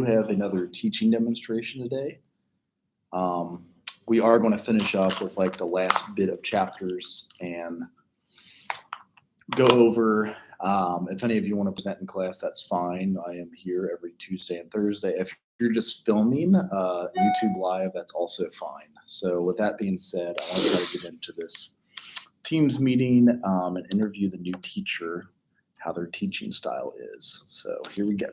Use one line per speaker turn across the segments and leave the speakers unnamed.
have another teaching demonstration today. We are going to finish up with like the last bit of chapters and go over. If any of you want to present in class, that's fine. I am here every Tuesday and Thursday. If you're just filming YouTube Live, that's also fine. So with that being said, I want to try to get into this Teams meeting and interview the new teacher, how their teaching style is. So here we go.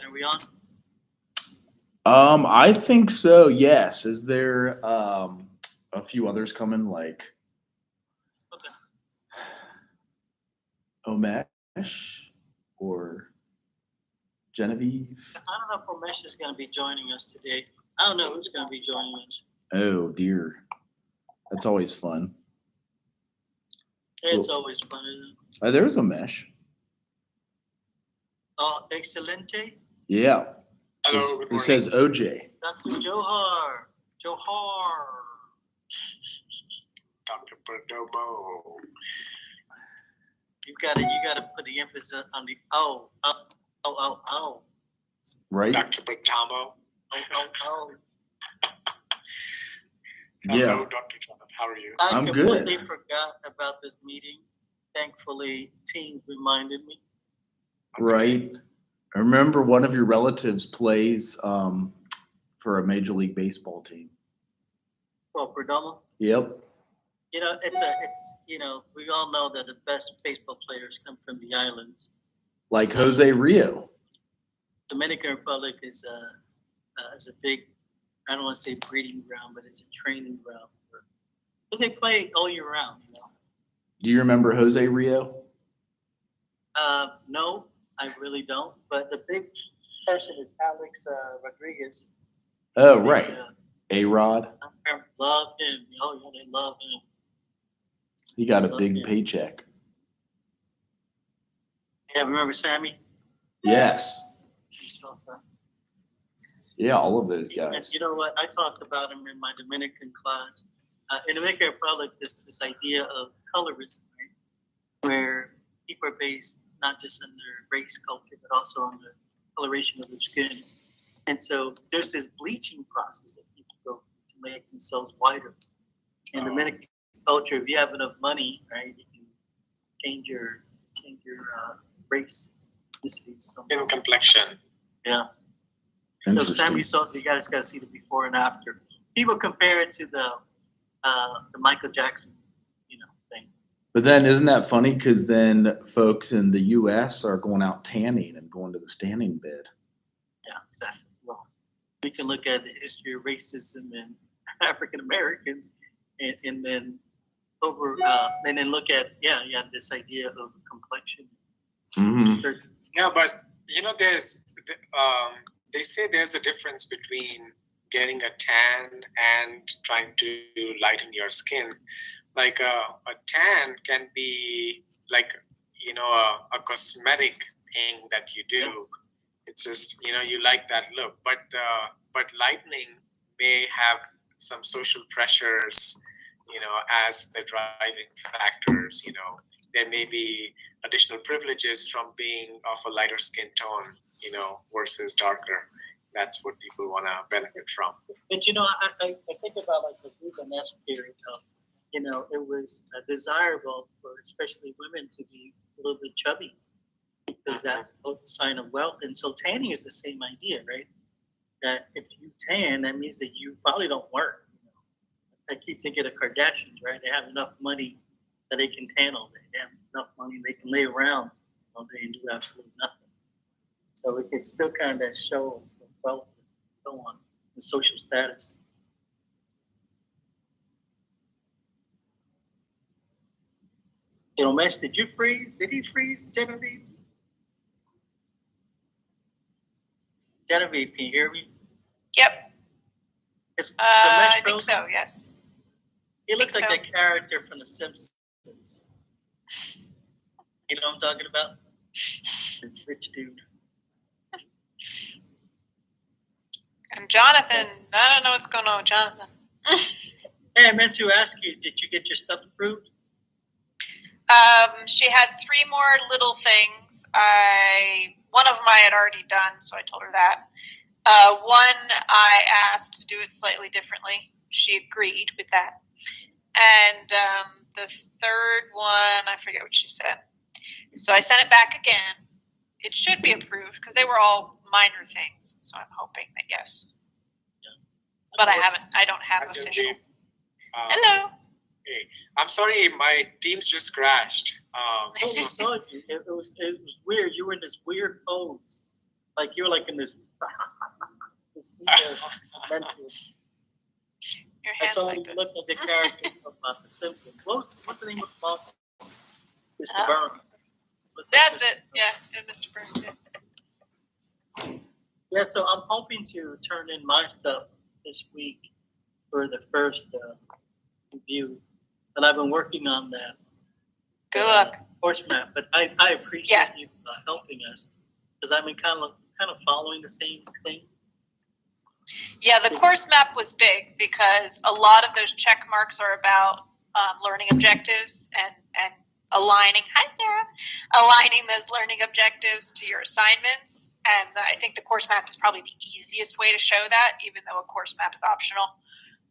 Are we on?
I think so. Yes. Is there a few others coming, like Omesh or Genevieve?
I don't know if Omesh is going to be joining us today. I don't know who's going to be joining us.
Oh dear, that's always fun.
It's always fun, isn't it?
There's Omesh.
Oh, excelente.
Yeah.
Hello,
it says OJ.
Dr. Johar.
Dr. Perdomo.
You gotta put the emphasis on the oh.
Right.
Dr. Perdomo.
Oh.
Yeah.
Hello, Dr. Jonathan. How are you?
I'm
completely
good.
forgot about this meeting. Thankfully, Teams reminded me.
Right. I remember one of your relatives plays for a Major League Baseball team.
Oh, Perdomo.
Yep.
You know, it's we all know that the best baseball players come from the islands.
Like Jose Rio.
Dominican Republic is a big, I don't want to say breeding ground, but it's a training ground because they play all year round. You know.
Do you remember Jose Rio?
No, I really don't. But the big person is Alex Rodriguez.
Oh, right. A-Rod.
I love him. Oh, yeah, they love him.
He got a big paycheck.
Yeah, remember Sammy?
Yes.
Awesome.
Yeah, all of those guys.
And you know what? I talked about him in my Dominican class. In the Dominican Republic, there's this idea of colorism, right? Where people are based not just on their race, culture, but also on the coloration of their skin. And so there's this bleaching process that people go through to make themselves whiter. In Dominican culture, if you have enough money, right, you can change your race,
In complexion.
Yeah. So Sammy Sosa, you guys got to see the before and after. People compare it to the Michael Jackson, thing.
But then isn't that funny? Because then folks in the U.S. are going out tanning and going to the standing bed.
Yeah, exactly. Well, we can look at the history of racism in African Americans, and then and then look at this idea of complexion.
Mm-hmm.
Yeah, but they say there's a difference between getting a tan and trying to lighten your skin. Like a tan can be like a cosmetic thing that you do. Yes. It's just you like that look, but lightening may have some social pressures, as the driving factors. There may be additional privileges from being of a lighter skin tone, versus darker. That's what people want to benefit from.
But I think about like the Rubenesque period of, it was desirable for especially women to be a little bit chubby because that's both a sign of wealth. And so tanning is the same idea, right? That if you tan, that means that you probably don't work. I keep thinking of Kardashians, right? They have enough money that they can tan all day. They have enough money they can lay around all day and do absolutely nothing. So it's still kind of that show of wealth and so on, the social status. They don't match. Did you freeze? Did he freeze, Genevieve? Genevieve, can you hear me?
Yep.
Is
I think
Demetrius?
so, yes.
He looks like
so.
that character from The Simpsons. You know what I'm talking about? The rich dude.
And Jonathan, I don't know what's going on with Jonathan.
Hey, I meant to ask you, did you get your stuff approved?
She had 3 more little things. One of them I had already done, so I told her that. One I asked to do it slightly differently. She agreed with that. And the third one, I forget what she said. So I sent it back again. It should be approved because they were all minor things. So I'm hoping that yes.
Yeah.
But I don't have official. Hello.
Hey, I'm sorry, my Teams just crashed.
I saw you. It was weird. You were in this weird pose, like you were like in this this mental.
Your
I
hands
told
like
you
this.
looked at the character from The Simpsons. What's the name of the box? Mr.
Huh?
Burns.
That's it. Yeah, and Mr. Burns. Yeah.
Yeah, so I'm hoping to turn in my stuff this week for the first review, and I've been working on that.
Good luck.
Course map, but I appreciate you helping us because I'm kind of following the same thing.
Yeah, the course map was big because a lot of those check marks are about learning objectives and aligning. Hi, Sarah. Aligning those learning objectives to your assignments, and I think the course map is probably the easiest way to show that, even though a course map is optional.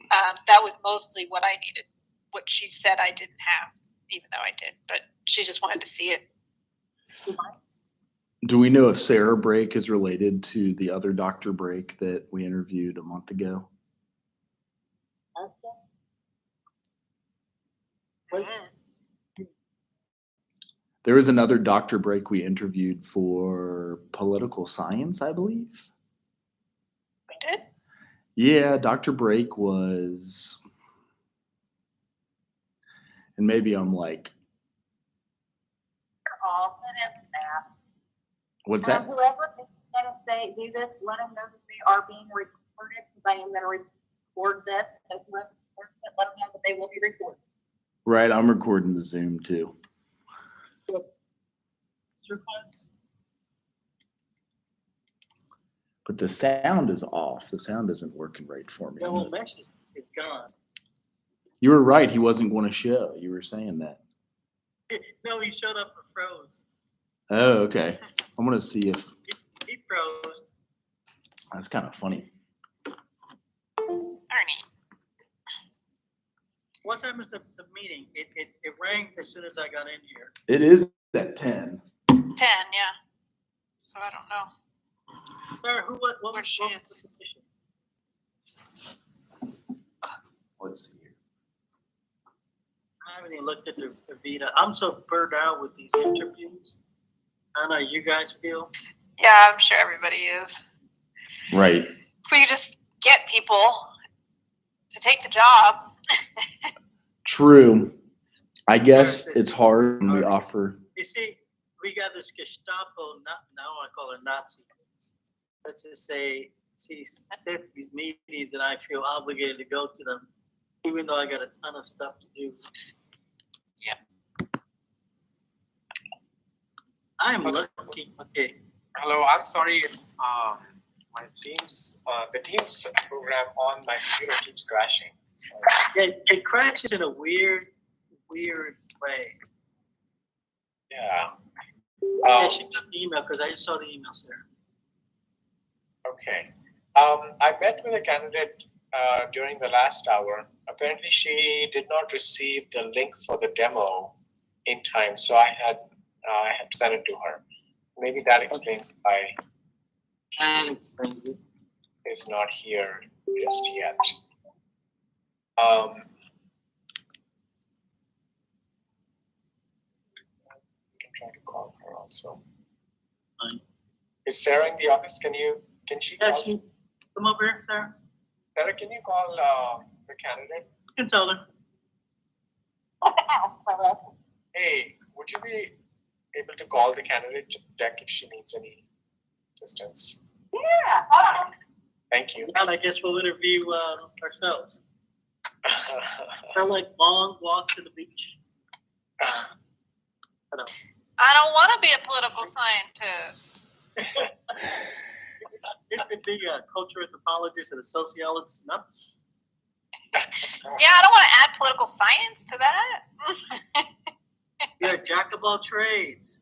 That was mostly what I needed. What she said I didn't have, even though I did, but she just wanted to see it.
Do we know if Sarah Brake is related to the other Dr. Brake that we interviewed a month ago? There was another Dr. Brake we interviewed for political science, I believe.
We did?
Yeah, Dr. Brake was, and maybe I'm like,
Off. It isn't that.
what's that?
Whoever is going to do this, let them know that they are being recorded because I am going to record this. So whoever records it, let them know that they will be recorded.
Right, I'm recording the Zoom too. But the sound is off. The sound isn't working right for me.
Yeah, well, Mesh is gone.
You were right. He wasn't going to show. You were saying that.
No, he showed up and froze.
Oh, okay. I'm going to see if
He froze.
that's kind of funny.
Ernie.
What time is the meeting? It rang as soon as I got in here.
It is at 10.
10, yeah. So I don't know.
Sorry, what
Where
was
she
the
is.
position?
Let's see.
I haven't even looked at the Vita. I'm so burned out with these interviews. I don't know, you guys feel?
Yeah, I'm sure everybody is.
Right.
If we could just get people to take the job.
True. I guess it's hard when we offer.
You see, we got this Gestapo, I don't want to call her Nazi. Let's just say she sits these meetings and I feel obligated to go to them, even though I got a ton of stuff to do.
Yeah.
I'm lucky. Okay.
Hello, I'm sorry. My Teams, the Teams program on my computer keeps crashing. So,
It crashes in a weird way.
yeah.
Yeah, she got the email because I just saw the email, sir.
Okay. I met with a candidate during the last hour. Apparently, she did not receive the link for the demo in time, so I had to send it to her. Maybe that explains why
That explains it.
is not here just yet. We can try to call her also.
Fine.
Is Sarah in the office? Can she call?
Yeah, she come over here, Sarah.
Sarah, can you call the candidate?
You can tell her.
Hello.
Hey, would you be able to call the candidate to check if she needs any assistance?
Yeah.
Thank you.
Well, I guess we'll interview ourselves. I like long walks to the beach.
I don't want to be a political scientist.
This would be a cultural anthropologist and a sociologist. No,
Yeah, I don't want to add political science to that.
you're a jack of all trades.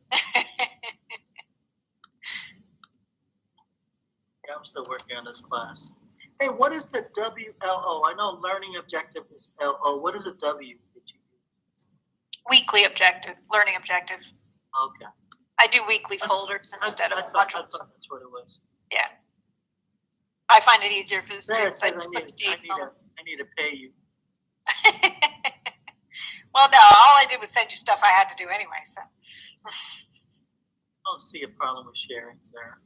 Yeah, I'm still working on this class. Hey, what is the WLO? I know learning objective is LO. What is a W that you use?
Weekly objective, learning objective.
Okay.
I do weekly folders instead of
I
modules.
thought that's what it was.
Yeah. I find it easier for the
There it
students. I
says
just put the date on.
I need to pay you.
Well, no, all I did was send you stuff I had to do anyway. So
I don't see a problem with sharing, Sarah.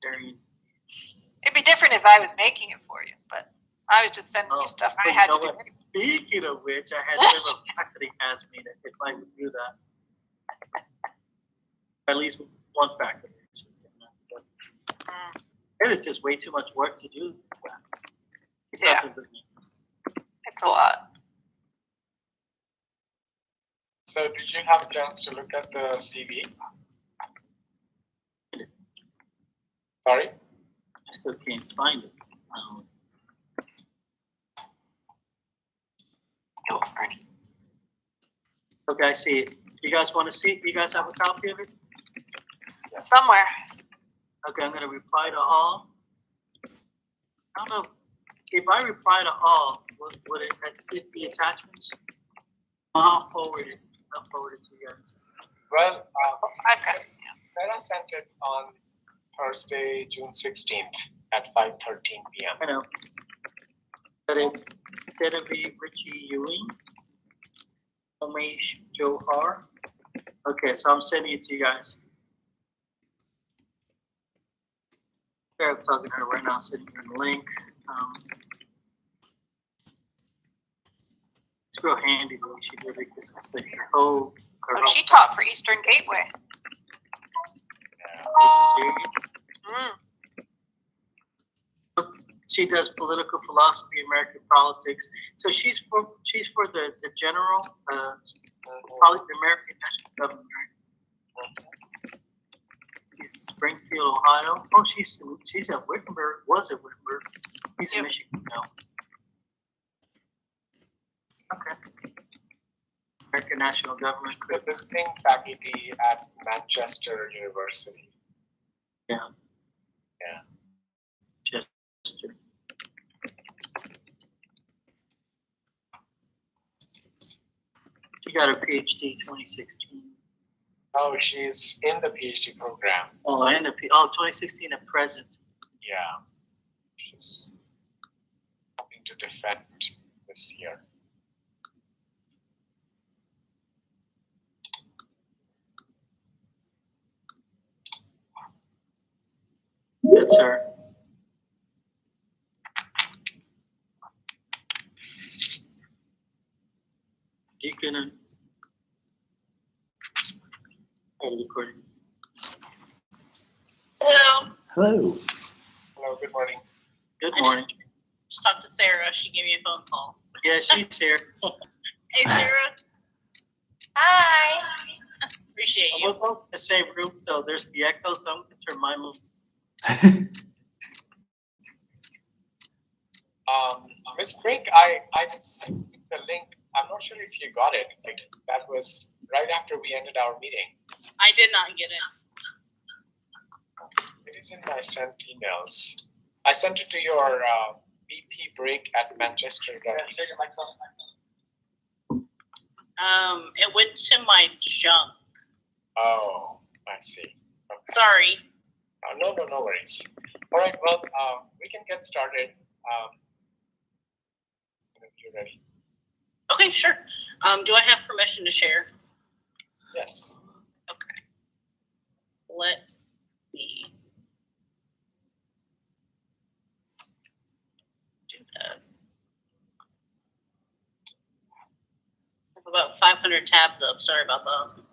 Sharing.
it'd be different if I was making it for you, but I was just sending you stuff I
But
had
you
to
know
do.
what? Speaking of which, I had several faculty ask me if I would do that. At least one faculty. It is just way too much work to do that. It's
Yeah.
nothing but me.
It's a lot.
So did you have a chance to look at the CV? Sorry?
I still can't find it.
Go, Ernie.
Okay, I see it. You guys want to see it? You guys have a copy of it?
Somewhere.
Okay, I'm going to reply to all. I don't know. If I reply to all, would it get the attachments? I'll forward it. I'll forward it to you guys.
Well,
I've got it.
Sarah sent it on Thursday, June 16th at 5:13 p.m.
I know. But it didn't be Richie Ewing, Umesh Johar. Okay, so I'm sending it to you guys. I'm talking to her right now, sending her the link. It's real handy the way she did it because it's like her whole.
Oh, she taught for Eastern Gateway.
She does political philosophy, American politics. So she's for the general American national government. Right? She's in Springfield, Ohio. Oh, she's at Wittenberg. Was at Wittenberg. He's in Michigan now. Okay. American national government.
The visiting faculty at Manchester University.
Yeah.
Yeah.
Chester. She got her PhD 2016.
Oh, she's in the PhD program.
Oh, and 2016 at present.
Yeah. She's hoping to defend this year.
That's her. You can recording.
Hello.
Hello.
Hello, good morning.
Good morning.
Just talked to Sarah. She gave me a phone call.
Yeah, she's here.
Hey, Sarah.
Hi.
Appreciate
We're
you.
both in the same room, so there's the echo, so I'm going to turn my move.
Ms. Brink, I sent you the link. I'm not sure if you got it. Like, that was right after we ended our meeting.
I did not get it.
It is in my sent emails. I sent it to your bpbreak at Manchester.
It went to my junk.
Oh, I see. Okay.
Sorry.
No worries. All right, well, we can get started. If you're ready.
Okay, sure. Do I have permission to share?
Yes.
Okay. Let me do that. I have about 500 tabs up. Sorry about that.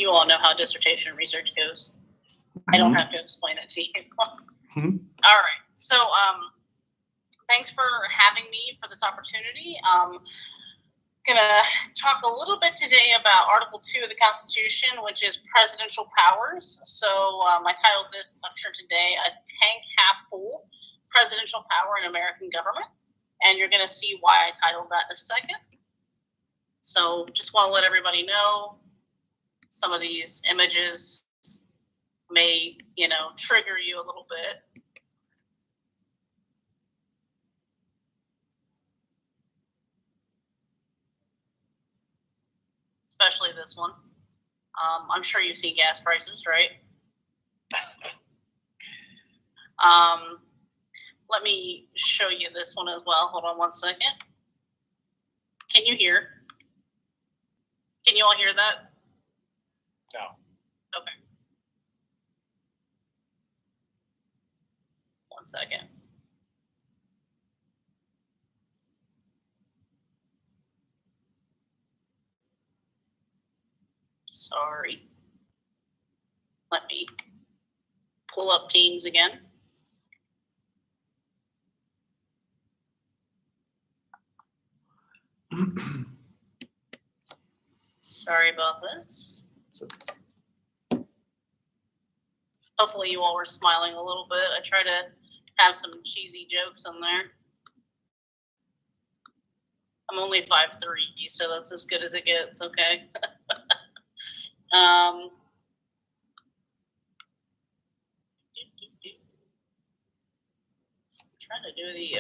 You all know how dissertation research goes. I don't have to explain it to you.
Mhm.
All right. So, thanks for having me for this opportunity. Gonna talk a little bit today about Article 2 of the Constitution, which is presidential powers. So, I titled this lecture today, "A Tank Half Full, Presidential Power in American Government." And you're gonna see why I titled that in a second. So, just want to let everybody know some of these images may, trigger you a little bit. Especially this one. I'm sure you've seen gas prices, right? Let me show you this one as well. Hold on one second. Can you hear? Can you all hear that?
No.
Okay. One second. Sorry. Let me pull up Teams again. Sorry about this. Hopefully you all were smiling a little bit. I try to have some cheesy jokes in there. I'm only 5'3", so that's as good as it gets, okay? Trying to do the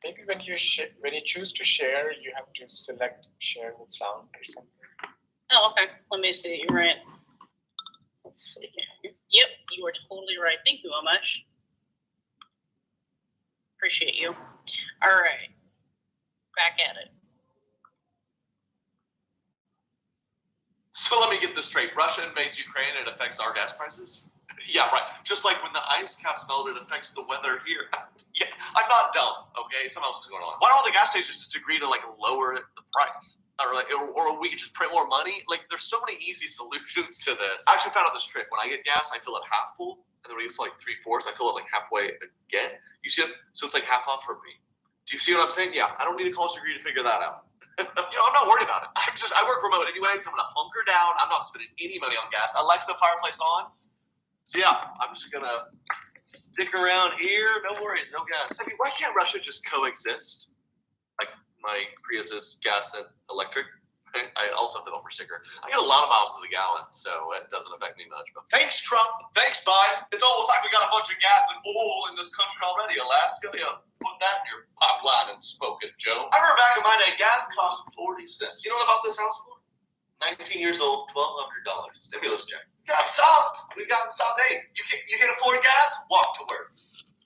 Maybe when you choose to share, you have to select share with sound or something.
Oh, okay. Let me see. You're right. Let's see here. Yep, you were totally right. Thank you, Umesh. Appreciate you. All right. Back at it.
So let me get this straight. Russia invades Ukraine, it affects our gas prices? Yeah, right. Just like when the ice caps melt, it affects the weather here. Yeah, I'm not dumb, okay? Something else is going on. Why don't all the gas stations just agree to lower the price? Or we could just print more money? There's so many easy solutions to this. I actually found out this trick. When I get gas, I fill it half full, and then when it gets to 3/4, I fill it halfway again. You see it? So it's half off for me. Do you see what I'm saying? Yeah, I don't need a college degree to figure that out. I'm not worried about it. I work remote anyways. I'm gonna hunker down. I'm not spending any money on gas. Alexa, fireplace on. So yeah, I'm just gonna stick around here. No worries, no gas. Why can't Russia just coexist? My Prius is gas and electric. I also have the bumper sticker. I get a lot of miles to the gallon, so it doesn't affect me much. But thanks, Trump. Thanks, Biden. It's almost like we got a bunch of gas and oil in this country already. Alaska, put that in your pipeline and smoke it, Joe. I remember back in my day, gas cost 40 cents. You know what I bought this house for? 19 years old, $1,200. Stimulus check. We got soft. We got soft. Hey, you can't afford gas? Walk to work.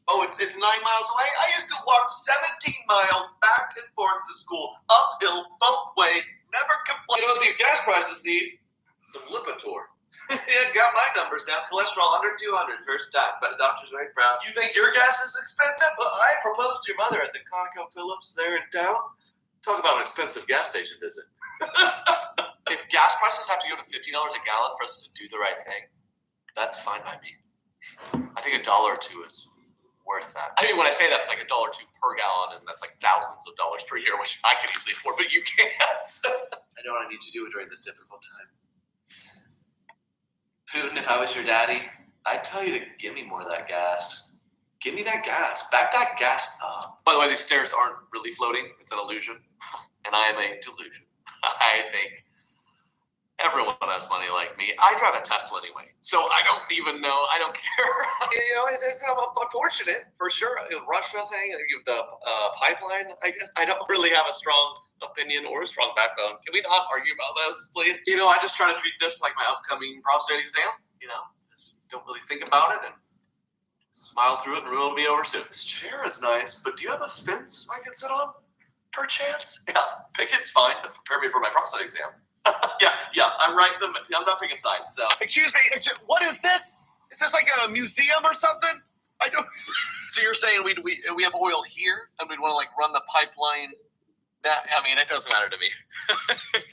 Oh, it's 9 miles away? I used to walk 17 miles back and forth to school, uphill, both ways, never complained. You know what these gas prices need? Some Lipitor. Yeah, got my numbers down. Cholesterol under 200, first time. But the doctor's very proud. You think your gas is expensive? Well, I proposed to your mother at the ConocoPhillips there in town. Talk about an expensive gas station visit. If gas prices have to go to $50 a gallon for us to do the right thing, that's fine by me. I think $1 or $2 is worth that. I mean, when I say that, it's $1 or $2 per gallon, and that's thousands of dollars per year, which I could easily afford, but you can't. I know what I need to do during this difficult time. Putin, if I was your daddy, I'd tell you to give me more of that gas. Give me that gas. Back that gas up. By the way, these stairs aren't really floating. It's an illusion. And I am a delusion. I think everyone has money like me. I drive a Tesla anyway, so I don't even know. I don't care. It's unfortunate for sure. The Russia thing, the pipeline. I guess I don't really have a strong opinion or a strong backbone. Can we not argue about this, please? I just try to treat this like my upcoming prostate exam. Just don't really think about it and smile through it, and it'll be over soon. This chair is nice, but do you have a fence I can sit on? Perchance? Yeah, picket's fine to prepare me for my prostate exam. Yeah, I'm right. I'm not picking sides. So, excuse me. What is this? Is this like a museum or something? I don't. So you're saying we have oil here, and we'd want to run the pipeline? It doesn't matter to me.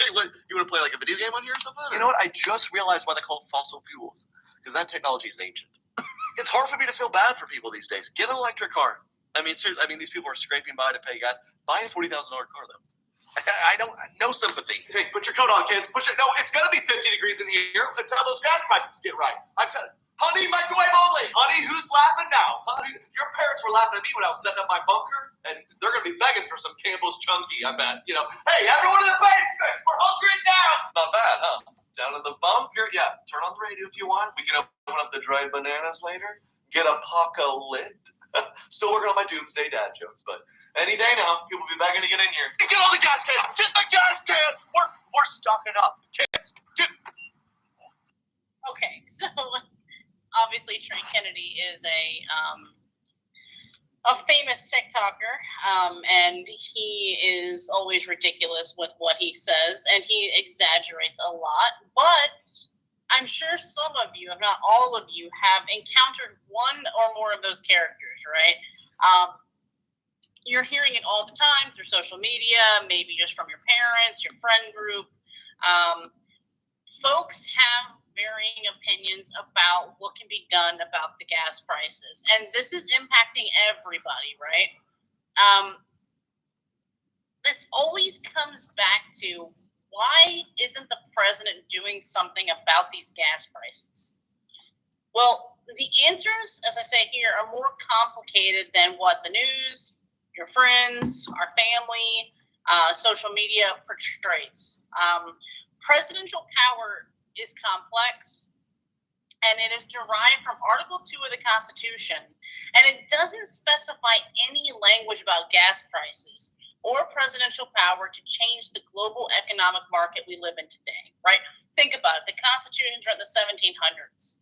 You want want to play like a video game on here or something? You know what? I just realized why they call it fossil fuels. Because that technology is ancient. It's hard for me to feel bad for people these days. Get an electric car. I mean, seriously, these people are scraping by to pay gas. Buy a $40,000 car, though. No sympathy. Hey, put your coat on, kids. No, it's going to be 50 degrees in here until those gas prices get right. Honey, microwave only. Honey, who's laughing now? Honey, your parents were laughing at me when I was setting up my bunker, and they're going to be begging for some Campbell's Chunky, I bet. Hey, everyone in the basement, we're hungry now. Not bad, huh? Down in the bunker. Yeah, turn on the radio if you want. We can open up the dried bananas later. Get a apocalypse. Still working on my doomsday dad jokes, but any day now, people will be begging to get in here. Get all the gas cans! Get the gas can! We're stocking up. Kids, get...
Okay, so obviously Trey Kennedy is a famous TikToker, and he is always ridiculous with what he says, and he exaggerates a lot, but I'm sure some of you, if not all of you, have encountered one or more of those characters, right? You're hearing it all the time through social media, maybe just from your parents, your friend group. Folks have varying opinions about what can be done about the gas prices, and this is impacting everybody, right? This always comes back to, why isn't the president doing something about these gas prices? Well, the answers, as I say here, are more complicated than what the news, your friends, our family, social media portrays. Presidential power is complex, and it is derived from Article 2 of the Constitution, and it doesn't specify any language about gas prices or presidential power to change the global economic market we live in today, right? Think about it. The Constitution's written in the 1700s.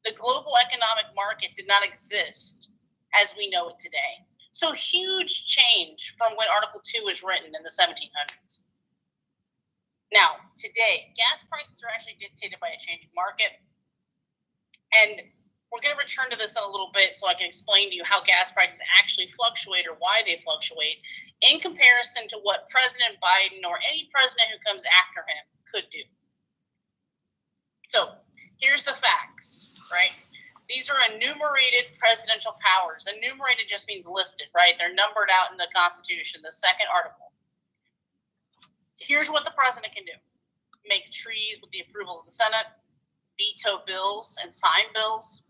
The global economic market did not exist as we know it today. So huge change from when Article 2 was written in the 1700s. Now, today, gas prices are actually dictated by a changing market. And we're going to return to this in a little bit so I can explain to you how gas prices actually fluctuate or why they fluctuate in comparison to what President Biden or any president who comes after him could do. So here's the facts, right? These are enumerated presidential powers. Enumerated just means listed, right? They're numbered out in the Constitution, the second article. Here's what the president can do. Make treaties with the approval of the Senate, veto bills and sign bills,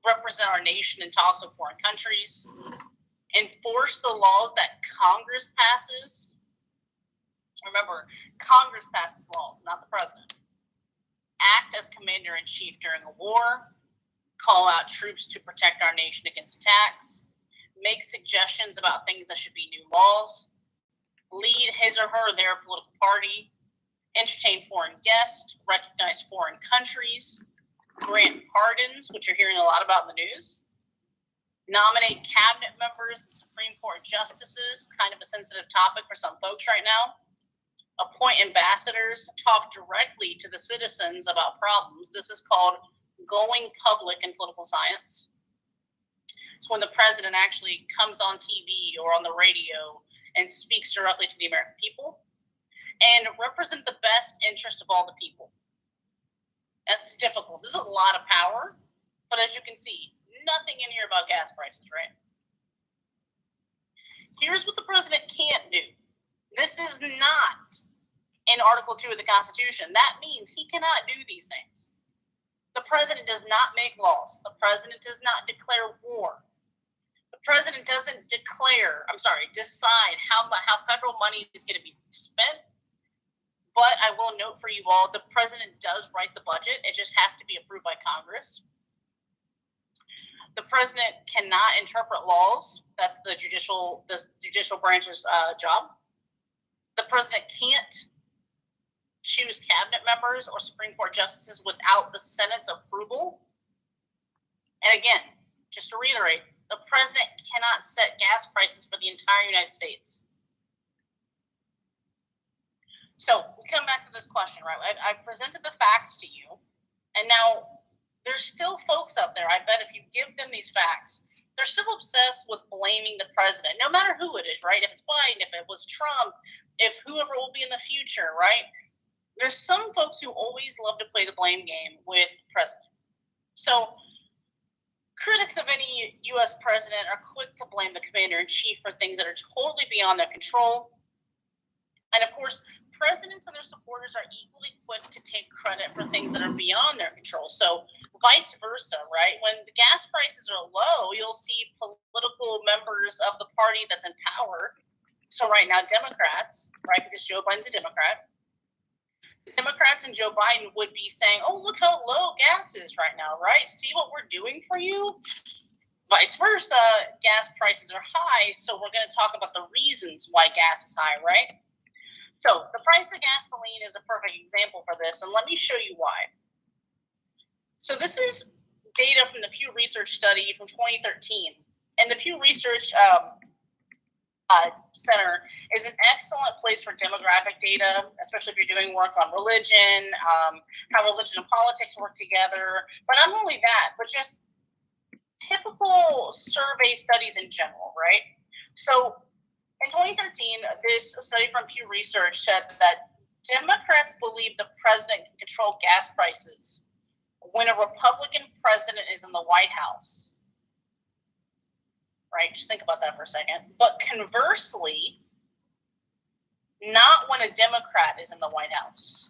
represent our nation in talks with foreign countries, enforce the laws that Congress passes. Remember, Congress passes laws, not the president. Act as commander-in-chief during a war, call out troops to protect our nation against attacks, make suggestions about things that should be new laws, lead his or her their political party, entertain foreign guests, recognize foreign countries, grant pardons, which you're hearing a lot about in the news, nominate cabinet members and Supreme Court justices, kind of a sensitive topic for some folks right now, appoint ambassadors, talk directly to the citizens about problems. This is called going public in political science. It's when the president actually comes on TV or on the radio and speaks directly to the American people and represent the best interest of all the people. That's difficult. This is a lot of power, but as you can see, nothing in here about gas prices, right? Here's what the president can't do. This is not in Article 2 of the Constitution. That means he cannot do these things. The president does not make laws. The president does not declare war. The president doesn't decide how federal money is going to be spent. But I will note for you all, the president does write the budget. It just has to be approved by Congress. The president cannot interpret laws. That's the judicial branch's job. The president can't choose cabinet members or Supreme Court justices without the Senate's approval. And again, just to reiterate, the president cannot set gas prices for the entire United States. So we come back to this question, right? I presented the facts to you, and now there's still folks out there, I bet if you give them these facts, they're still obsessed with blaming the president, no matter who it is, right? If it's Biden, if it was Trump, if whoever will be in the future, right? there's some folks who always love to play the blame game with the president. So critics of any U.S. president are quick to blame the commander-in-chief for things that are totally beyond their control. And of course, presidents and their supporters are equally quick to take credit for things that are beyond their control. So vice versa, right? When the gas prices are low, you'll see political members of the party that's in power. So right now, Democrats, right, because Joe Biden's a Democrat, Democrats and Joe Biden would be saying, oh, look how low gas is right now, right? See what we're doing for you? Vice versa, gas prices are high, so we're going to talk about the reasons why gas is high, right? So the price of gasoline is a perfect example for this, and let me show you why. So this is data from the Pew Research study from 2013, and the Pew Research Center is an excellent place for demographic data, especially if you're doing work on religion, how religion and politics work together. But not only that, but just typical survey studies in general, right? So in 2013, this study from Pew Research said that Democrats believe the president can control gas prices when a Republican president is in the White House. Right? Just think about that for a second. But conversely, not when a Democrat is in the White House.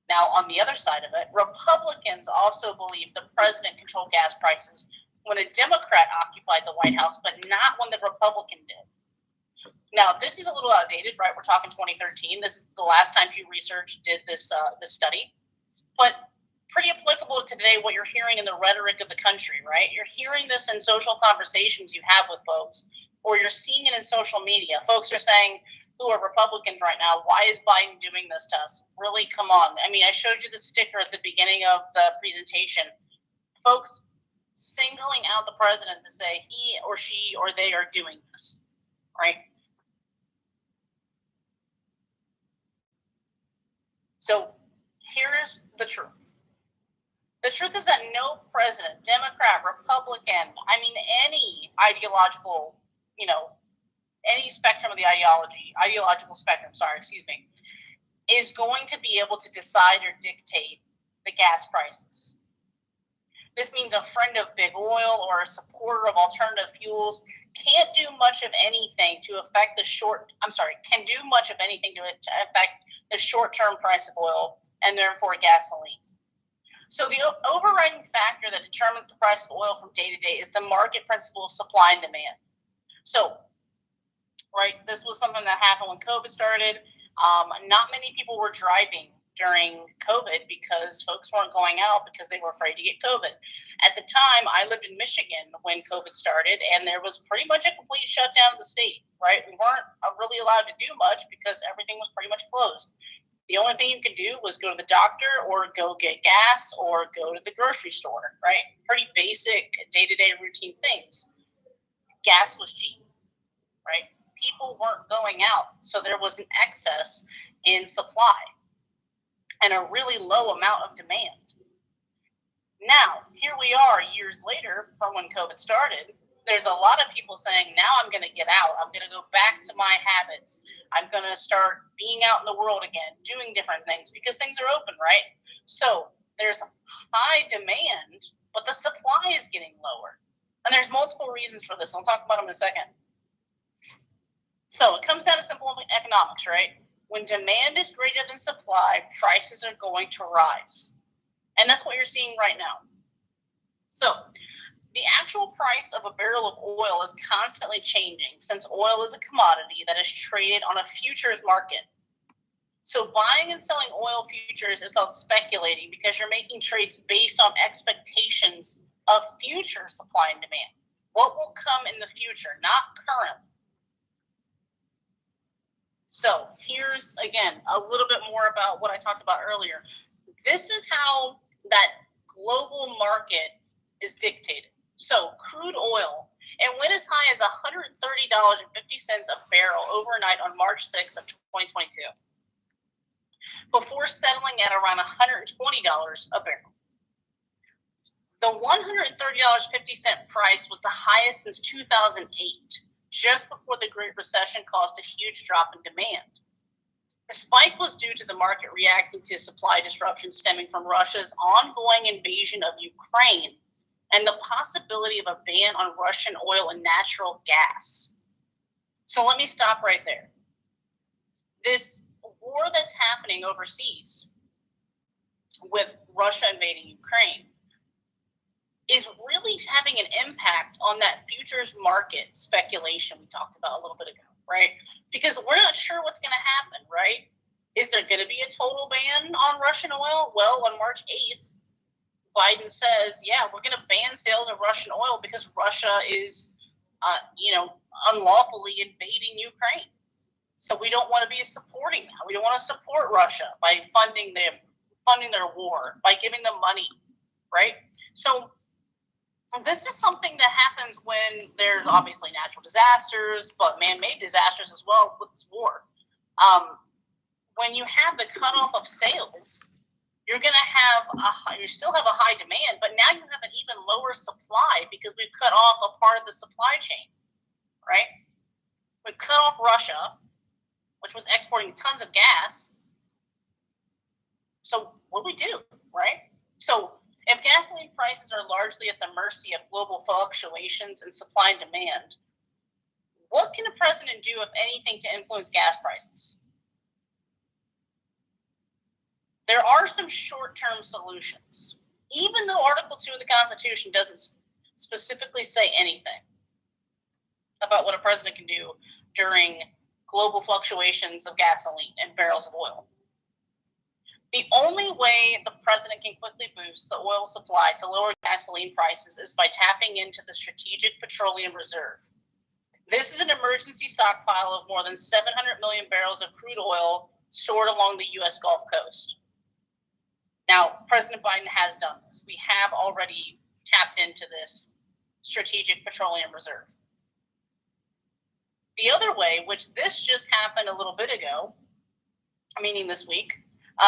Now, on the other side of it, Republicans also believe the president controlled gas prices when a Democrat occupied the White House, but not when the Republican did. Now, this is a little outdated, right? We're talking 2013. This is the last time Pew Research did this study. But pretty applicable to today, what you're hearing in the rhetoric of the country, right? You're hearing this in social conversations you have with folks, or you're seeing it in social media. Folks are saying, who are Republicans right now, why is Biden doing this to us? Really, come on. I mean, I showed you the sticker at the beginning of the presentation. Folks singling out the president to say he or she or they are doing this, right? So here's the truth. The truth is that no president, Democrat, Republican, I mean, any ideological, any spectrum of the ideological spectrum, is going to be able to decide or dictate the gas prices. This means a friend of big oil or a supporter of alternative fuels can't do much of anything to affect the short-term price of oil and therefore gasoline. So the overriding factor that determines the price of oil from day to day is the market principle of supply and demand. So, right, this was something that happened when COVID started. Not many people were driving during COVID because folks weren't going out because they were afraid to get COVID. At the time, I lived in Michigan when COVID started, and there was pretty much a complete shutdown of the state, right? We weren't really allowed to do much because everything was pretty much closed. The only thing you could do was go to the doctor or go get gas or go to the grocery store, right? Pretty basic day-to-day routine things. Gas was cheap, right? People weren't going out, so there was an excess in supply and a really low amount of demand. Now, here we are years later from when COVID started. There's a lot of people saying, now I'm going to get out. I'm going to go back to my habits. I'm going to start being out in the world again, doing different things because things are open, right? So there's high demand, but the supply is getting lower. And there's multiple reasons for this. I'll talk about them in a second. So it comes down to simple economics, right? When demand is greater than supply, prices are going to rise. And that's what you're seeing right now. So the actual price of a barrel of oil is constantly changing since oil is a commodity that is traded on a futures market. So buying and selling oil futures is called speculating because you're making trades based on expectations of future supply and demand. What will come in the future, not current. So here's, again, a little bit more about what I talked about earlier. This is how that global market is dictated. So crude oil, it went as high as $130.50 a barrel overnight on March 6th of 2022, before settling at around $120 a barrel. The $130.50 price was the highest since 2008, just before the Great Recession caused a huge drop in demand. The spike was due to the market reacting to supply disruptions stemming from Russia's ongoing invasion of Ukraine and the possibility of a ban on Russian oil and natural gas. So let me stop right there. This war that's happening overseas with Russia invading Ukraine is really having an impact on that futures market speculation we talked about a little bit ago, right? Because we're not sure what's going to happen, right? Is there going to be a total ban on Russian oil? Well, on March 8th, Biden says, yeah, we're going to ban sales of Russian oil because Russia is, unlawfully invading Ukraine. So we don't want to be supporting that. We don't want to support Russia by funding their war, by giving them money, right? So this is something that happens when there's obviously natural disasters, but man-made disasters as well with this war. When you have the cutoff of sales, you're going to have you still have a high demand, but now you have an even lower supply because we've cut off a part of the supply chain, right? We've cut off Russia, which was exporting tons of gas. So what do we do, right? So if gasoline prices are largely at the mercy of global fluctuations in supply and demand, what can a president do, if anything, to influence gas prices? There are some short-term solutions. Even though Article 2 of the Constitution doesn't specifically say anything about what a president can do during global fluctuations of gasoline and barrels of oil. The only way the president can quickly boost the oil supply to lower gasoline prices is by tapping into the Strategic Petroleum Reserve. This is an emergency stockpile of more than 700 million barrels of crude oil stored along the U.S. Gulf Coast. Now, President Biden has done this. We have already tapped into this Strategic Petroleum Reserve. The other way, which this just happened a little bit ago, meaning this week,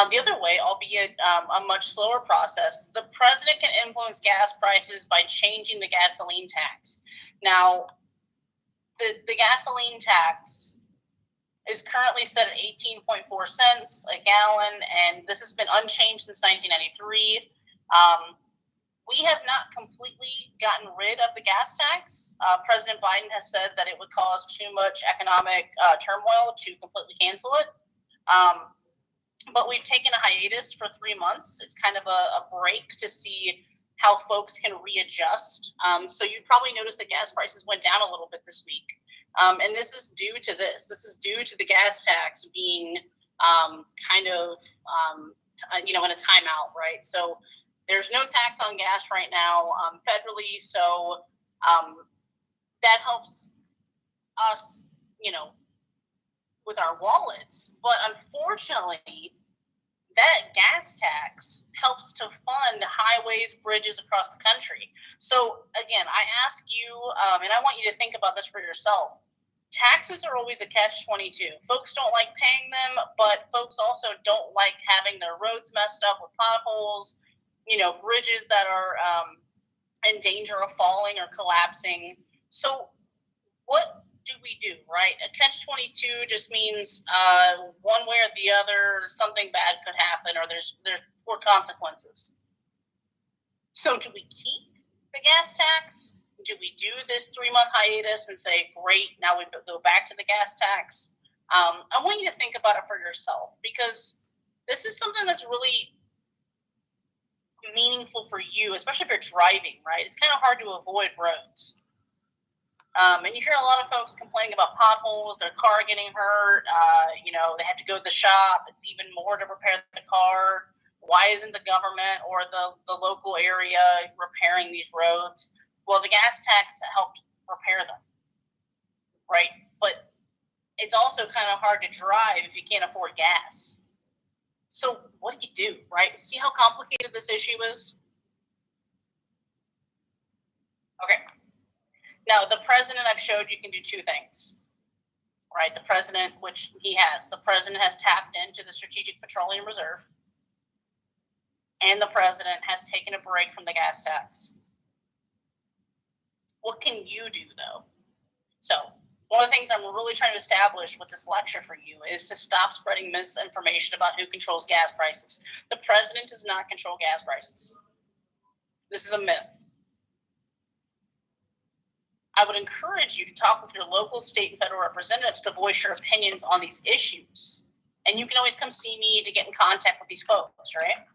the other way, albeit a much slower process, the president can influence gas prices by changing the gasoline tax. Now, the gasoline tax is currently set at 18.4 cents a gallon, and this has been unchanged since 1993. We have not completely gotten rid of the gas tax. President Biden has said that it would cause too much economic turmoil to completely cancel it. But we've taken a hiatus for 3 months. It's kind of a break to see how folks can readjust. So you probably noticed that gas prices went down a little bit this week. And this is due to this. This is due to the gas tax being in a timeout, right? So there's no tax on gas right now federally. So that helps us, with our wallets. But unfortunately, that gas tax helps to fund highways, bridges across the country. So again, I ask you, and I want you to think about this for yourself. Taxes are always a catch-22. Folks don't like paying them, but folks also don't like having their roads messed up with potholes, bridges that are in danger of falling or collapsing. So what do we do, right? A catch-22 just means one way or the other, something bad could happen, or there's poor consequences. So do we keep the gas tax? Do we do this 3-month hiatus and say, great, now we go back to the gas tax? I want you to think about it for yourself, because this is something that's really meaningful for you, especially if you're driving, right? It's kind of hard to avoid roads. And you hear a lot of folks complaining about potholes, their car getting hurt, they have to go to the shop. It's even more to repair the car. Why isn't the government or the local area repairing these roads? Well, the gas tax helped repair them, right? But it's also kind of hard to drive if you can't afford gas. So what do you do, right? See how complicated this issue is? Okay. Now, the president, I've showed you can do 2 things, right? The president has tapped into the Strategic Petroleum Reserve, and the president has taken a break from the gas tax. What can you do, though? So one of the things I'm really trying to establish with this lecture for you is to stop spreading misinformation about who controls gas prices. The president does not control gas prices. This is a myth. I would encourage you to talk with your local, state, and federal representatives to voice your opinions on these issues. And you can always come see me to get in contact with these folks, right?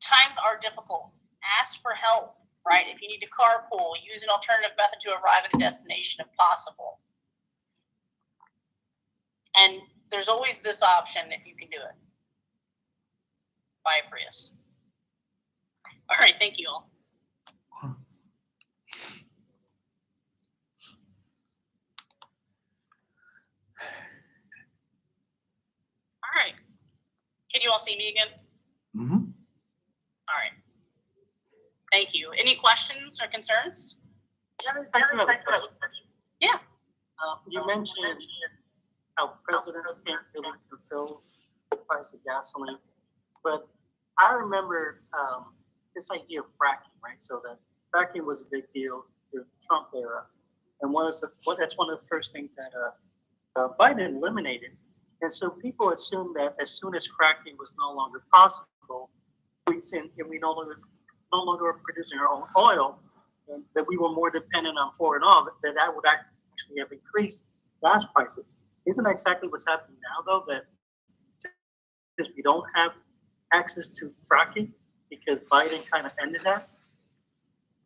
Times are difficult. Ask for help, right? If you need to carpool, use an alternative method to arrive at a destination if possible. And there's always this option if you can do it. Buy a Prius. All right, thank you all. All right. Can you all see me again?
Mm-hmm.
All right. Thank you. Any questions or concerns?
Yeah, I do have a question.
Yeah.
You mentioned how presidents can't really control the price of gasoline, but I remember this idea of fracking, right? So that fracking was a big deal during the Trump era, and that's one of the first things that Biden eliminated. And so people assumed that as soon as fracking was no longer possible, we no longer were producing our own oil, and that we were more dependent on foreign oil, that would actually have increased gas prices. Isn't that exactly what's happening now, though? That because we don't have access to fracking because Biden kind of ended that.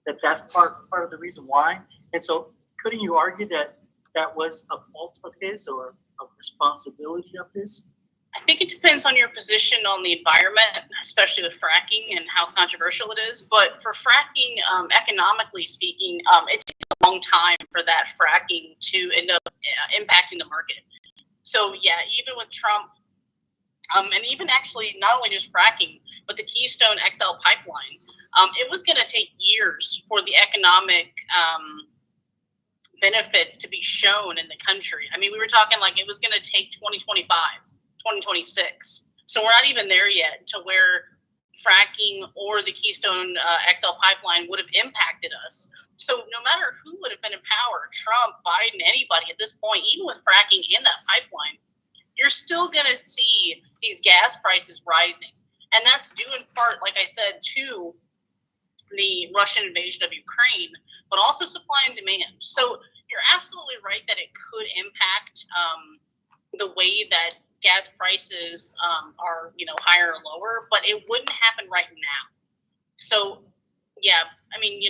That's part of the reason why. And so, couldn't you argue that that was a fault of his or a responsibility of his?
I think it depends on your position on the environment, especially with fracking and how controversial it is. But for fracking, economically speaking, it takes a long time for that fracking to end up impacting the market. So yeah, even with Trump, and even actually not only just fracking, but the Keystone XL pipeline, it was going to take years for the economic benefits to be shown in the country. I mean, we were talking like it was going to take 2025. 2026. So we're not even there yet to where fracking or the Keystone XL pipeline would have impacted us. So no matter who would have been in power, Trump, Biden, anybody at this point, even with fracking in that pipeline, you're still going to see these gas prices rising. And that's due in part, like I said, to the Russian invasion of Ukraine, but also supply and demand. So you're absolutely right that it could impact the way that gas prices are, higher or lower, but it wouldn't happen right now. So, yeah, I mean,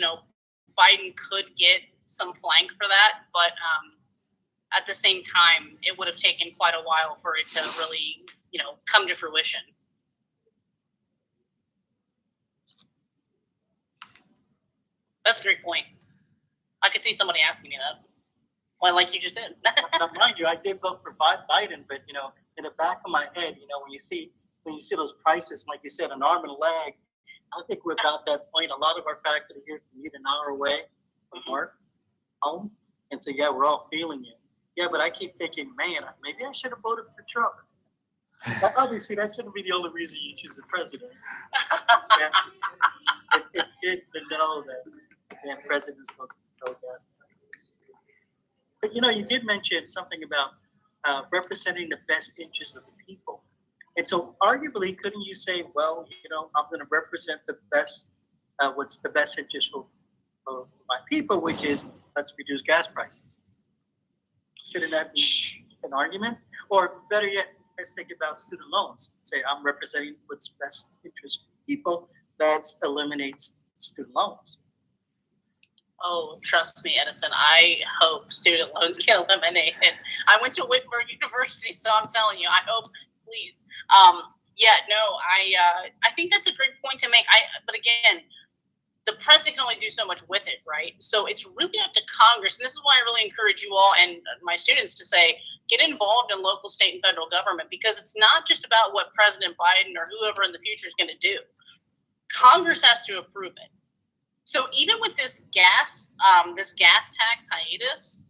Biden could get some flank for that, but at the same time, it would have taken quite a while for it to really, come to fruition. That's a great point. I could see somebody asking me that. Well, like you just did.
Now, mind you, I did vote for Biden, but in the back of my head, when you see those prices, like you said, an arm and a leg, I think we're about that point. A lot of our faculty here commute an hour away from work, home, and so yeah, we're all feeling it. Yeah, but I keep thinking, man, maybe I should have voted for Trump. Obviously, that shouldn't be the only reason you choose a president. It's good to know that presidents don't control gas. But you did mention something about representing the best interests of the people. And so arguably, couldn't you say, well, I'm going to represent the best, what's the best interest of my people, which is let's reduce gas prices. Couldn't that be an argument? Or better yet, let's think about student loans. Say I'm representing what's best interest of people, that's eliminates student loans.
Oh, trust me, Edison. I hope student loans get eliminated. I went to Whitmer University, so I'm telling you, I hope, please. I think that's a great point to make. But again, the president can only do so much with it, right? So it's really up to Congress, and this is why I really encourage you all and my students to say, get involved in local, state, and federal government, because it's not just about what President Biden or whoever in the future is going to do. Congress has to approve it. So even with this gas tax hiatus,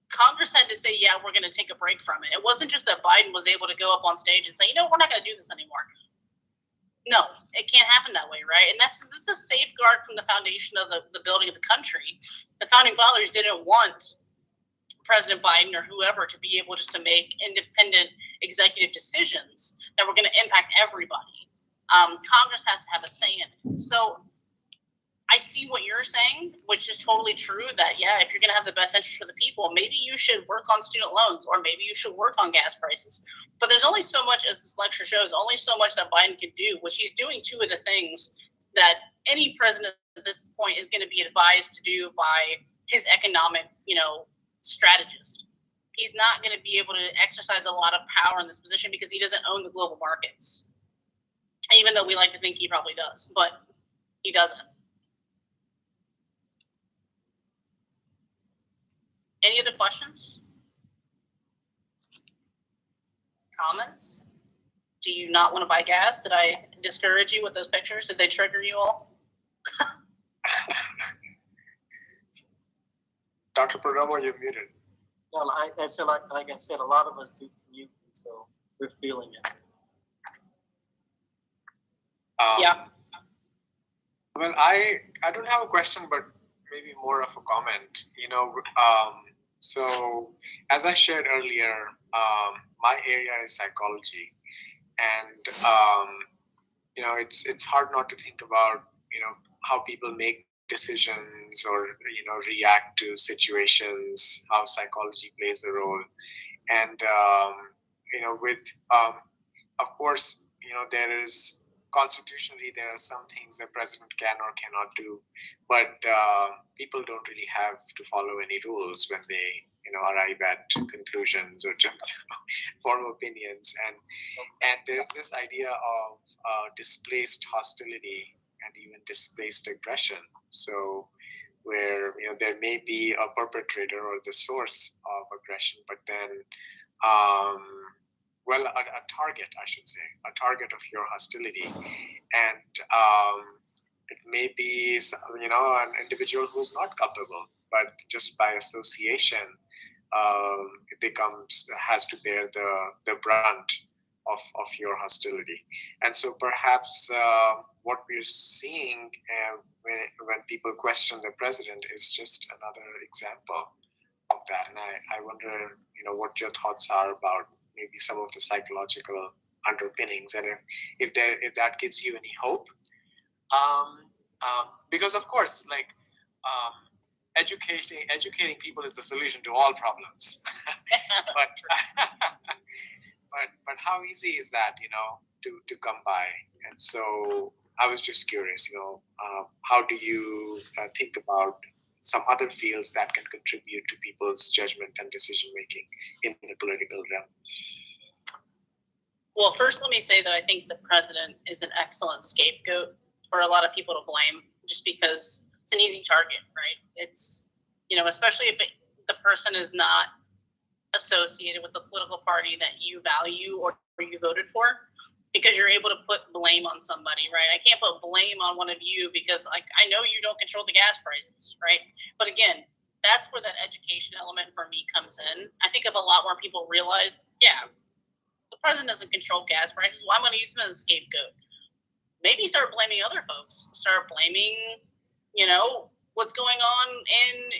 Congress had to say, yeah, we're going to take a break from it. It wasn't just that Biden was able to go up on stage and say, we're not going to do this anymore. No, it can't happen that way, right? And this is a safeguard from the foundation of the building of the country. The founding fathers didn't want President Biden or whoever to be able just to make independent executive decisions that were going to impact everybody. Congress has to have a say in it. So I see what you're saying, which is totally true, that, yeah, if you're going to have the best interest for the people, maybe you should work on student loans, or maybe you should work on gas prices. But there's only so much, as this lecture shows, only so much that Biden can do, which he's doing two of the things that any president at this point is going to be advised to do by his economic, strategist. He's not going to be able to exercise a lot of power in this position because he doesn't own the global markets. Even though we like to think he probably does, but he doesn't. Any other questions? Comments? Do you not want to buy gas? Did I discourage you with those pictures? Did they trigger you all?
Dr. Perdomo, you're muted.
Well, I said, like I said, a lot of us do commute, so we're feeling it.
Yeah.
Well, I don't have a question, but maybe more of a comment. So as I shared earlier, my area is psychology, and it's hard not to think about how people make decisions or react to situations, how psychology plays a role, and of course there is constitutionally there are some things the president can or cannot do, but people don't really have to follow any rules when they arrive at conclusions or form opinions, and there's this idea of displaced hostility and even displaced aggression. So where there may be a perpetrator or the source of aggression, but then a target, I should say, a target of your hostility, and it may be an individual who's not culpable, but just by association, it has to bear the brunt of your hostility. And so perhaps what we're seeing when people question the president is just another example of that. And I wonder, what your thoughts are about maybe some of the psychological underpinnings, and if that gives you any hope. Because of course, educating people is the solution to all problems. but how easy is that, to come by? And so I was just curious, how do you think about some other fields that can contribute to people's judgment and decision making in the political realm?
Well, first, let me say that I think the president is an excellent scapegoat for a lot of people to blame, just because it's an easy target, right? It's, especially if the person is not associated with the political party that you value or you voted for, because you're able to put blame on somebody, right? I can't put blame on one of you because I know you don't control the gas prices, right? But again, that's where that education element for me comes in. I think if a lot more people realize, yeah, the president doesn't control gas prices, well, I'm going to use him as a scapegoat. Maybe start blaming other folks. Start blaming, what's going on in,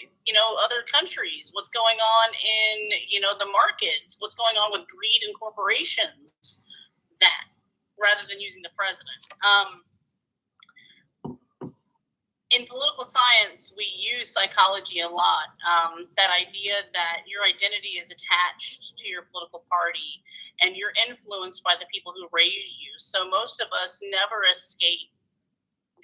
other countries, what's going on in, the markets, what's going on with greed and corporations, that, rather than using the president. In political science, we use psychology a lot. That idea that your identity is attached to your political party and you're influenced by the people who raised you. So most of us never escape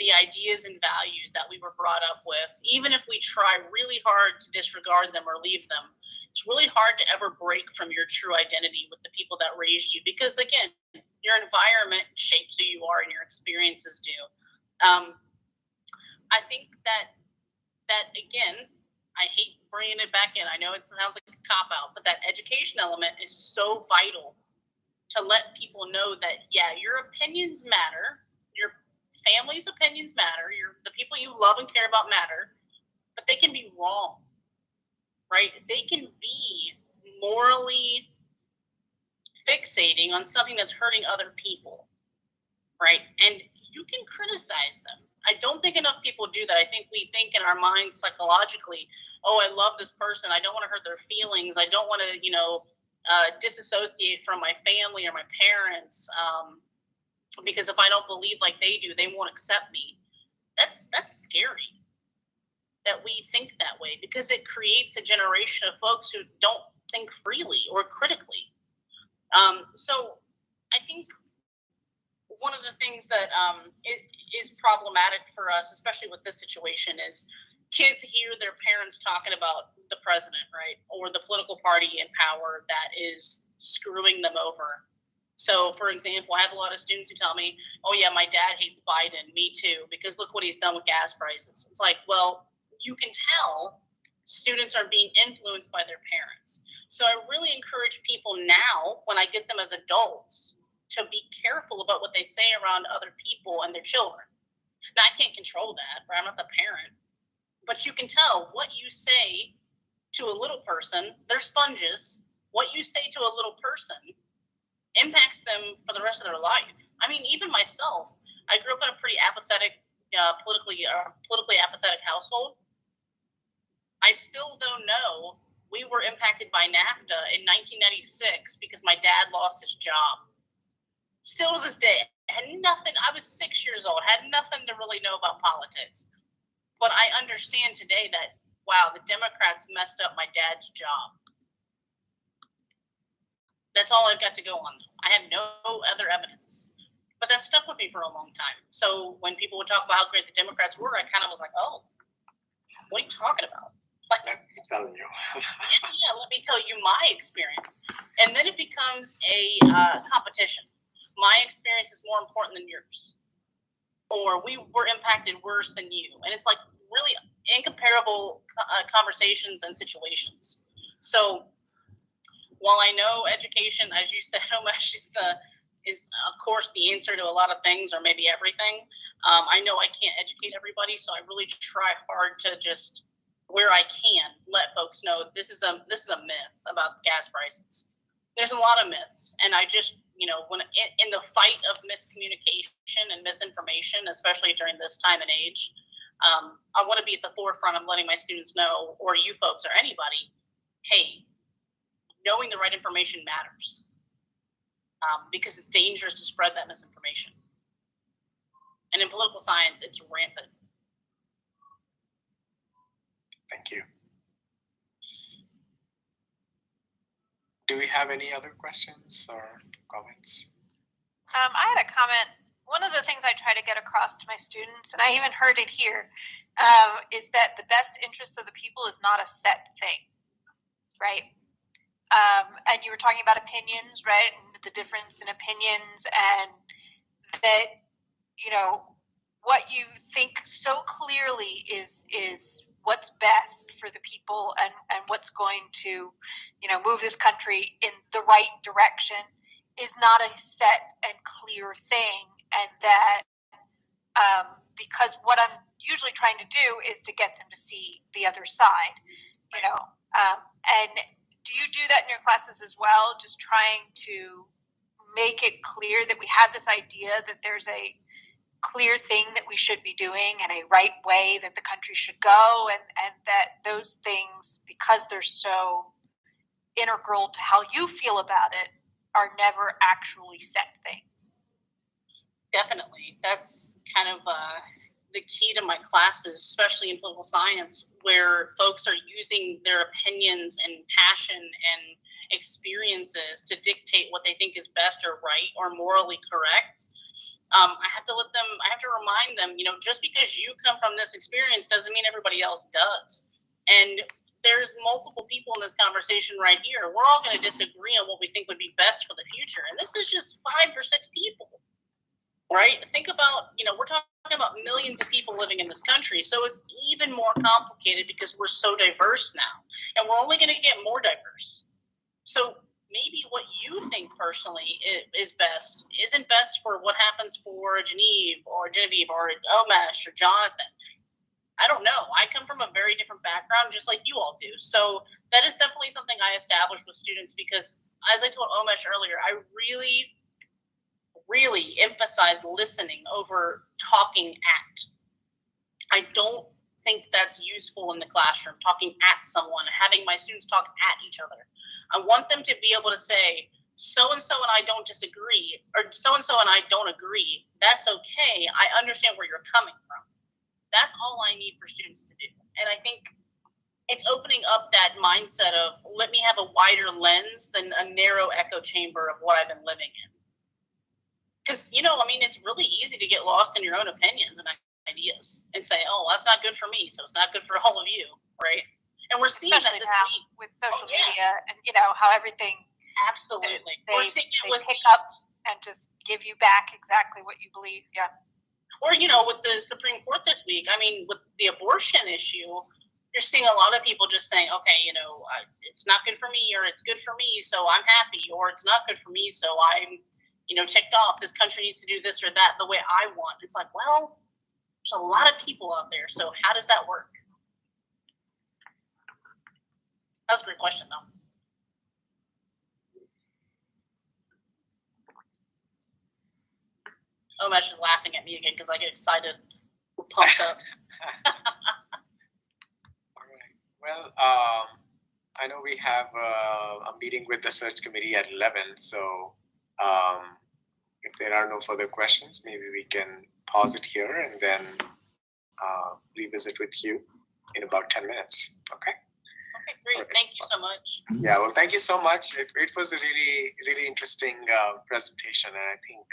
the ideas and values that we were brought up with, even if we try really hard to disregard them or leave them. It's really hard to ever break from your true identity with the people that raised you, because again, your environment shapes who you are and your experiences do. I think that again, I hate bringing it back in. I know it sounds like a cop-out, but that education element is so vital to let people know that, yeah, your opinions matter, your family's opinions matter, the people you love and care about matter, but they can be wrong, right? They can be morally fixating on something that's hurting other people, right? And you can criticize them. I don't think enough people do that. I think we think in our minds psychologically, oh, I love this person. I don't want to hurt their feelings. I don't want to, disassociate from my family or my parents. Because if I don't believe like they do, they won't accept me. That's scary that we think that way, because it creates a generation of folks who don't think freely or critically. So I think one of the things that it is problematic for us, especially with this situation, is kids hear their parents talking about the president, right, or the political party in power that is screwing them over. So, for example, I have a lot of students who tell me, oh, yeah, my dad hates Biden. Me too, because look what he's done with gas prices. It's like, well, you can tell students are being influenced by their parents. So I really encourage people now, when I get them as adults, to be careful about what they say around other people and their children. Now, I can't control that, right? I'm not the parent. But you can tell what you say to a little person, they're sponges. What you say to a little person impacts them for the rest of their life. I mean, even myself, I grew up in a pretty apathetic, politically apathetic household. I still don't know. We were impacted by NAFTA in 1996 because my dad lost his job. Still to this day, had nothing. I was 6 years old, had nothing to really know about politics. But I understand today that, wow, the Democrats messed up my dad's job. That's all I've got to go on. I have no other evidence. But that stuck with me for a long time. So when people would talk about how great the Democrats were, I kind of was like, oh, what are you talking about? Like,
Let me tell you.
yeah, let me tell you my experience. And then it becomes a competition. My experience is more important than yours. Or we were impacted worse than you. And it's like really incomparable conversations and situations. So while I know education, as you said, Omesh, is of course the answer to a lot of things, or maybe everything. I know I can't educate everybody, so I really try hard to just, where I can, let folks know this is a myth about gas prices. There's a lot of myths, and I just, when in the fight of miscommunication and misinformation, especially during this time and age, I want to be at the forefront of letting my students know, or you folks, or anybody, hey, knowing the right information matters, because it's dangerous to spread that misinformation. And in political science, it's rampant.
Thank you. Do we have any other questions or comments?
I had a comment. One of the things I try to get across to my students, and I even heard it here, is that the best interest of the people is not a set thing, right? And you were talking about opinions, right? And the difference in opinions, and that, what you think so clearly is what's best for the people, and what's going to, move this country in the right direction, is not a set and clear thing. And that because what I'm usually trying to do is to get them to see the other side, and do you do that in your classes as well? Just trying to make it clear that we have this idea that there's a clear thing that we should be doing and a right way that the country should go, and that those things, because they're so integral to how you feel about it, are never actually set things.
Definitely. That's kind of the key to my classes, especially in political science, where folks are using their opinions and passion and experiences to dictate what they think is best or right or morally correct. I have to remind them, just because you come from this experience doesn't mean everybody else does. And there's multiple people in this conversation right here. We're all going to disagree on what we think would be best for the future. And this is just 5 or 6 people, right? Think about, we're talking about millions of people living in this country. So it's even more complicated because we're so diverse now. And we're only going to get more diverse. So maybe what you think personally is best isn't best for what happens for Genevieve or Omesh or Jonathan. I don't know. I come from a very different background, just like you all do. So that is definitely something I established with students, because as I told Omesh earlier, I really, really emphasize listening over talking at. I don't think that's useful in the classroom, talking at someone, having my students talk at each other. I want them to be able to say, so-and-so and I don't disagree, or so-and-so and I don't agree. That's okay. I understand where you're coming from. That's all I need for students to do. And I think it's opening up that mindset of, let me have a wider lens than a narrow echo chamber of what I've been living in. Because, it's really easy to get lost in your own opinions and ideas and say, oh, that's not good for me, so it's not good for all of you, right? And we're seeing
Especially
that this
now
week.
with social
Oh, yeah.
media and how everything
Absolutely.
they
We're seeing it with
pick up and just give you back exactly what you believe. Yeah.
Or, with the Supreme Court this week, with the abortion issue, you're seeing a lot of people just saying, okay, it's not good for me, or it's good for me, so I'm happy, or it's not good for me, so I'm, checked off. This country needs to do this or that the way I want. It's like, well, there's a lot of people out there, so how does that work? That's a great question, though. Omesh is laughing at me again because I get excited, pumped up.
All right. Well, I know we have a meeting with the search committee at 11, so if there are no further questions, maybe we can pause it here and then revisit with you in about 10 minutes. Okay?
Okay, great.
Okay.
Thank you so much.
Yeah, well, thank you so much. It was a really, really interesting presentation, and I think,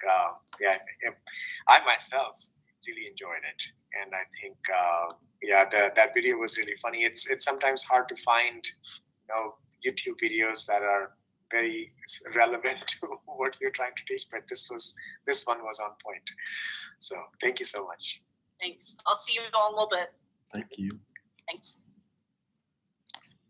I myself really enjoyed it. And I think, that video was really funny. It's sometimes hard to find, YouTube videos that are very relevant to what you're trying to teach, but this one was on point. So thank you so much.
Thanks. I'll see you all in a little bit.
Thank you.
Thanks.